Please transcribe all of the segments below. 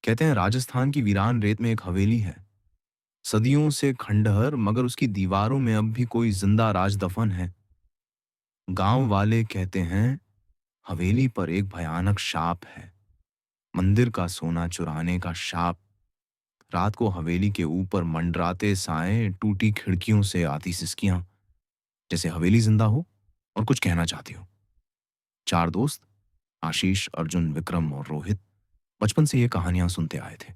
कहते हैं राजस्थान की वीरान रेत में एक हवेली है। सदियों से खंडहर, मगर उसकी दीवारों में अब भी कोई जिंदा राज दफन है। गांव वाले कहते हैं हवेली पर एक भयानक शाप है। मंदिर का सोना चुराने का शाप। रात को हवेली के ऊपर मंडराते साए, टूटी खिड़कियों से आती सिसकियां, जैसे हवेली जिंदा हो और कुछ कहना चाहती हो। चार दोस्त, आशीष, अर्जुन, विक्रम और रोहित, बचपन से ये कहानियां सुनते आए थे।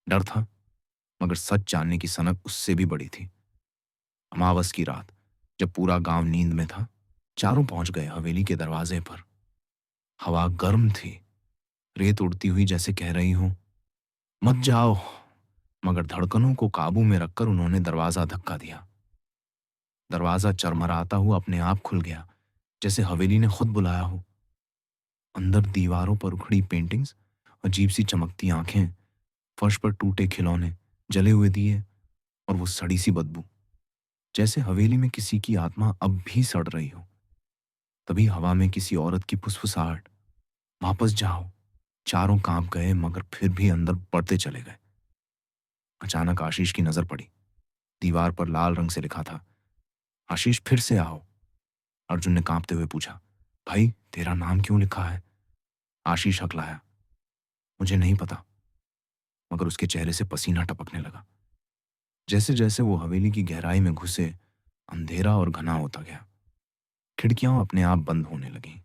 डर था, मगर सच जानने की सनक उससे भी बड़ी थी। अमावस की रात, जब पूरा गांव नींद में था, चारों पहुंच गए हवेली के दरवाजे पर। हवा गर्म थी, रेत उड़ती हुई जैसे कह रही हो, मत जाओ। मगर धड़कनों को काबू में रखकर उन्होंने दरवाजा धक्का दिया। दरवाजा चरमराता हुआ अपने आप खुल गया, जैसे हवेली ने खुद बुलाया हो। अंदर दीवारों पर उखड़ी पेंटिंग्स, अजीब सी चमकती आंखें, फर्श पर टूटे खिलौने, जले हुए दिए और वो सड़ी सी बदबू, जैसे हवेली में किसी की आत्मा अब भी सड़ रही हो। तभी हवा में किसी औरत की फुसफुसाहट, वापस जाओ। चारों कांप गए, मगर फिर भी अंदर बढ़ते चले गए। अचानक आशीष की नजर पड़ी। दीवार पर लाल रंग से लिखा था, आशीष फिर से आओ। अर्जुन ने कांपते हुए पूछा, भाई तेरा नाम क्यों लिखा है? आशीष हकलाया, मुझे नहीं पता। मगर उसके चेहरे से पसीना टपकने लगा। जैसे जैसे वो हवेली की गहराई में घुसे, अंधेरा और घना होता गया। खिड़कियां अपने आप बंद होने लगीं।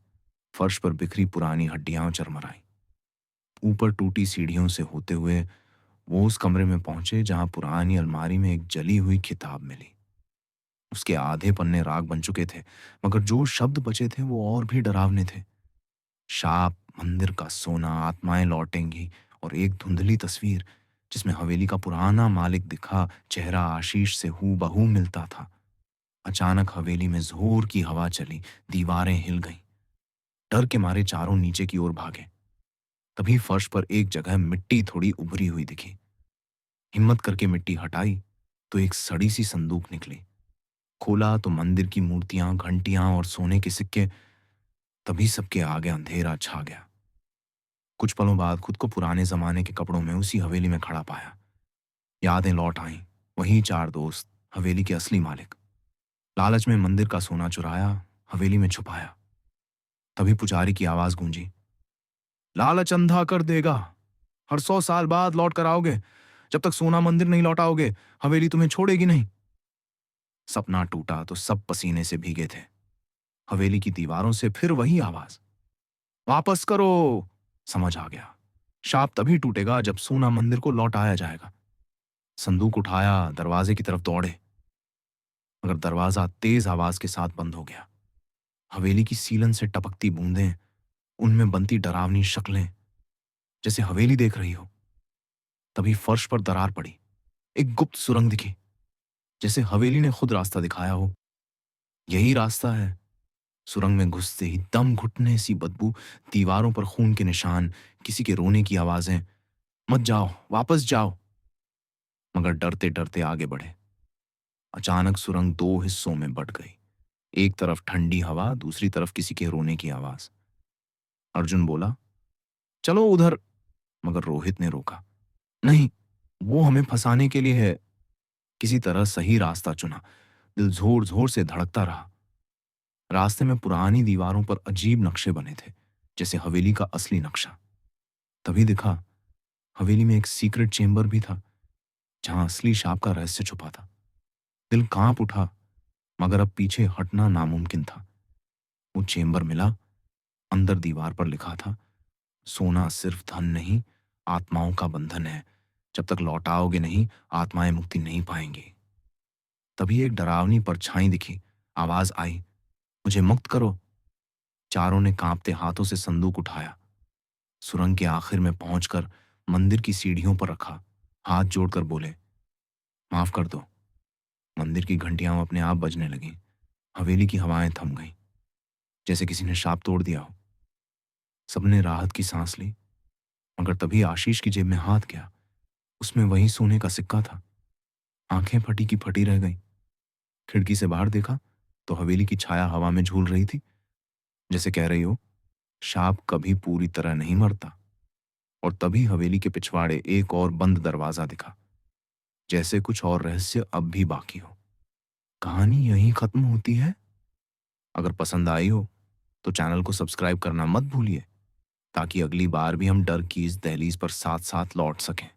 फर्श पर बिखरी पुरानी हड्डियां चरमराई। ऊपर टूटी सीढ़ियों से होते हुए वो उस कमरे में पहुंचे जहां पुरानी अलमारी में एक जली हुई किताब मिली। उसके आधे पन्ने राख बन चुके थे, मगर जो शब्द बचे थे वो और भी डरावने थे। शाप, मंदिर का सोना, आत्माएं लौटेंगी, और एक धुंधली तस्वीर जिसमें हवेली का पुराना मालिक दिखा। चेहरा आशीष से हूबहू मिलता था। अचानक हवेली में जोर की हवा चली, दीवारें हिल गईं। डर के मारे चारों नीचे की ओर भागे। तभी फर्श पर एक जगह मिट्टी थोड़ी उभरी हुई दिखी। हिम्मत करके मिट्टी हटाई तो एक सड़ी सी संदूक निकली। खोला तो मंदिर की मूर्तियां, घंटियां और सोने के सिक्के। तभी सबके आगे अंधेरा छा गया। कुछ पलों बाद खुद को पुराने जमाने के कपड़ों में उसी हवेली में खड़ा पाया। यादें लौट आईं। वही चार दोस्त, हवेली के असली मालिक। लालच में मंदिर का सोना चुराया, हवेली में छुपाया। तभी पुजारी की आवाज गूंजी, लालच अंधा कर देगा। हर 100 साल बाद लौट कर आओगे। जब तक सोना मंदिर नहीं लौटाओगे, हवेली तुम्हें छोड़ेगी नहीं। सपना टूटा तो सब पसीने से भीगे थे। हवेली की दीवारों से फिर वही आवाज, वापस करो। समझ आ गया, शाप तभी टूटेगा जब सोना मंदिर को लौटाया जाएगा। संदूक उठाया, दरवाजे की तरफ दौड़े, मगर दरवाजा तेज आवाज के साथ बंद हो गया। हवेली की सीलन से टपकती बूंदें, उनमें बनती डरावनी शक्लें, जैसे हवेली देख रही हो। तभी फर्श पर दरार पड़ी। एक गुप्त सुरंग दिखी, जैसे हवेली ने खुद रास्ता दिखाया हो। यही रास्ता है। सुरंग में घुसते ही दम घुटने सी बदबू, दीवारों पर खून के निशान, किसी के रोने की आवाजें, मत जाओ, वापस जाओ। मगर डरते डरते आगे बढ़े। अचानक सुरंग दो हिस्सों में बंट गई। एक तरफ ठंडी हवा, दूसरी तरफ किसी के रोने की आवाज। अर्जुन बोला, चलो उधर। मगर रोहित ने रोका, नहीं, वो हमें फंसाने के लिए है। किसी तरह सही रास्ता चुना। दिल जोर जोर से धड़कता रहा। रास्ते में पुरानी दीवारों पर अजीब नक्शे बने थे, जैसे हवेली का असली नक्शा। तभी दिखा, हवेली में एक सीक्रेट चेंबर भी था, जहां असली शाप का रहस्य छुपा था। दिल कांप उठा, मगर अब पीछे हटना नामुमकिन था। वो चेंबर मिला। अंदर दीवार पर लिखा था, सोना सिर्फ धन नहीं, आत्माओं का बंधन है। जब तक लौटाओगे नहीं, आत्माएं मुक्ति नहीं पाएंगी। तभी एक डरावनी परछाई दिखी। आवाज आई, मुझे मुक्त करो। चारों ने कांपते हाथों से संदूक उठाया। सुरंग के आखिर में पहुंचकर मंदिर की सीढ़ियों पर रखा। हाथ जोड़कर बोले, माफ कर दो। मंदिर की घंटियां अपने आप बजने लगीं। हवेली की हवाएं थम गईं, जैसे किसी ने शाप तोड़ दिया हो। सबने राहत की सांस ली, मगर तभी आशीष की जेब में हाथ गया। उसमें वही सोने का सिक्का था। आंखें फटी की फटी रह गईं। खिड़की से बाहर देखा तो हवेली की छाया हवा में झूल रही थी, जैसे कह रही हो, शाप कभी पूरी तरह नहीं मरता, और तभी हवेली के पिछवाड़े एक और बंद दरवाजा दिखा, जैसे कुछ और रहस्य अब भी बाकी हो। कहानी यहीं खत्म होती है। अगर पसंद आई हो तो चैनल को सब्सक्राइब करना मत भूलिए, ताकि अगली बार भी हम डर की इस दहलीज पर साथ साथ लौट सकें।